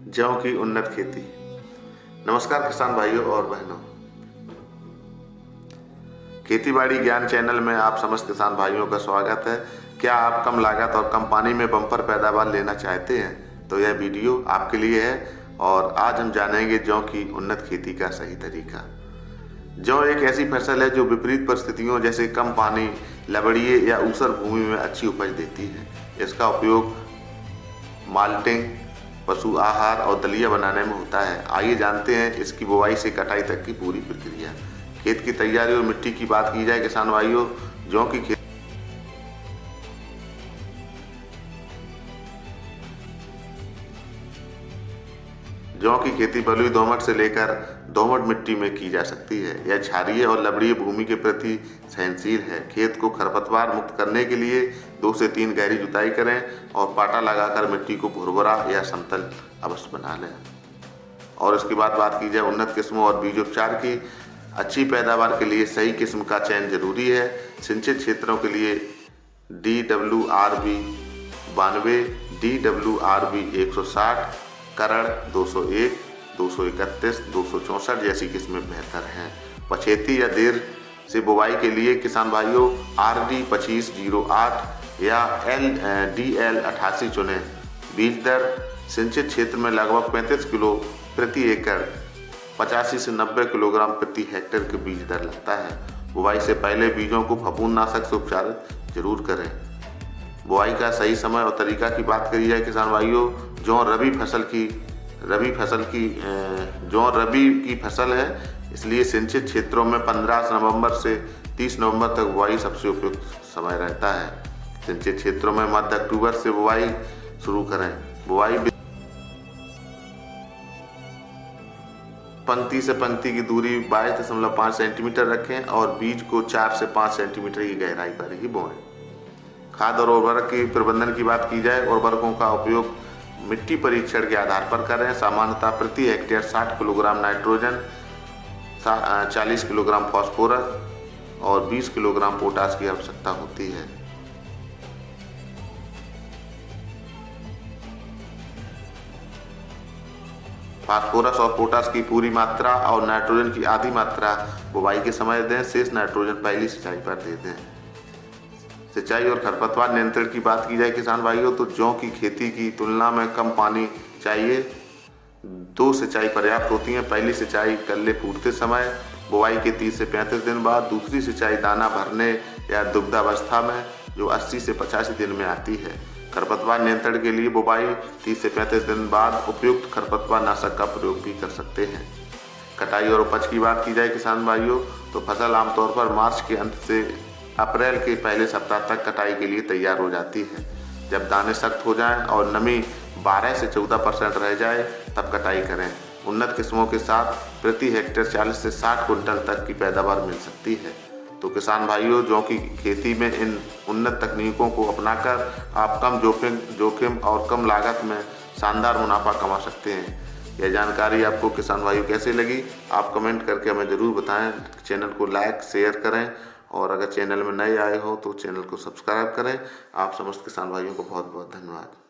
जौ की उन्नत खेती। नमस्कार किसान भाइयों और बहनों, खेतीबाड़ी ज्ञान चैनल में आप समस्त किसान भाइयों का स्वागत है। क्या आप कम लागत और कम पानी में बम्पर पैदावार लेना चाहते हैं तो यह वीडियो आपके लिए है। और आज हम जानेंगे जौ की उन्नत खेती का सही तरीका। जौ एक ऐसी फसल है जो विपरीत परिस्थितियों जैसे कम पानी, लवड़ीय या ऊसर भूमि में अच्छी उपज देती है। इसका उपयोग माल्टिंग, पशु आहार और दलिया बनाने में होता है। आइए जानते हैं इसकी बुवाई से कटाई तक की पूरी प्रक्रिया। खेत की तैयारी और मिट्टी की बात की जाए किसान भाइयों, जौ की खेती बलुई दोमट से लेकर दोमट मिट्टी में की जा सकती है। यह क्षारीय और लवणीय भूमि के प्रति सहनशील है। खेत को खरपतवार मुक्त करने के लिए 2 से 3 गहरी जुताई करें और पाटा लगाकर मिट्टी को भुरभुरा या समतल अवश्य बना लें। और इसके बाद बात की जाए उन्नत किस्मों और बीजोपचार की। अच्छी पैदावार के लिए सही किस्म का चयन जरूरी है। सिंचित क्षेत्रों के लिए DWRB 92, DWRB 160, करण 201, 231, 264 जैसी किस्में बेहतर हैं। पछेती या देर से बुवाई के लिए किसान भाइयों RD 2508 या DL 88 चुनें। बीज दर सिंचित क्षेत्र में लगभग 35 किलो प्रति एकड़ 85 से 90 किलोग्राम प्रति हेक्टेयर के बीज दर लगता है। बुवाई से पहले बीजों को फफूंदनाशक से उपचारित जरूर करें। बुआई का सही समय और तरीका की बात करी जाए किसान भाइयों, जौ रबी की फसल है, इसलिए सिंचित क्षेत्रों में 15 नवंबर से 30 नवंबर तक बुआई सबसे उपयुक्त समय रहता है। सिंचित क्षेत्रों में मध्य अक्टूबर से बुआई शुरू करें। बुआई पंक्ति से पंक्ति की दूरी 22.5 सेंटीमीटर रखें और बीज को 4 से 5 सेंटीमीटर की गहराई पर ही बोएं। खाद और उर्वरक के प्रबंधन की बात की जाए, उर्वरकों का उपयोग मिट्टी परीक्षण के आधार पर करें। सामान्यतः प्रति hectare 60 kilogram nitrogen, 40 kilogram phosphorus और 20 किलोग्राम पोटास की आवश्यकता होती है। फास्फोरस और पोटास की पूरी मात्रा और नाइट्रोजन की आधी मात्रा बुवाई के समय दें। शेष नाइट्रोजन पहली सिंचाई पर दे दें। सिंचाई और खरपतवार नियंत्रण की बात की जाए किसान भाइयों, तो जौ की खेती की तुलना में कम पानी चाहिए। 2 सिंचाई पर्याप्त होती हैं। पहली सिंचाई कल्ले फूटते समय, बुवाई के 30 से 35 दिन बाद। दूसरी सिंचाई दाना भरने या दुग्धावस्था में, जो 80 से 85 दिन में आती है। खरपतवार नियंत्रण के लिए बुवाई 30 से 35 दिन बाद उपयुक्त खरपतवार नाशक का प्रयोग भी कर सकते हैं। कटाई और उपज की बात की जाए किसान भाइयों, तो फसल आमतौर पर मार्च के अंत से अप्रैल के पहले सप्ताह तक कटाई के लिए तैयार हो जाती है। जब दाने सख्त हो जाएं और नमी 12 से 14% रह जाए तब कटाई करें। उन्नत किस्मों के साथ प्रति हेक्टेयर 40 से 60 कुंटल तक की पैदावार मिल सकती है। तो किसान भाइयों, जौ की खेती में इन उन्नत तकनीकों को अपनाकर आप कम जोखिम और कम लागत में शानदार मुनाफा कमा सकते हैं। यह जानकारी आपको किसान भाइयों कैसी लगी, आप कमेंट करके हमें ज़रूर बताएं। चैनल को लाइक शेयर करें और अगर चैनल में नए आए हो तो चैनल को सब्सक्राइब करें। आप समस्त किसान भाइयों को बहुत बहुत धन्यवाद।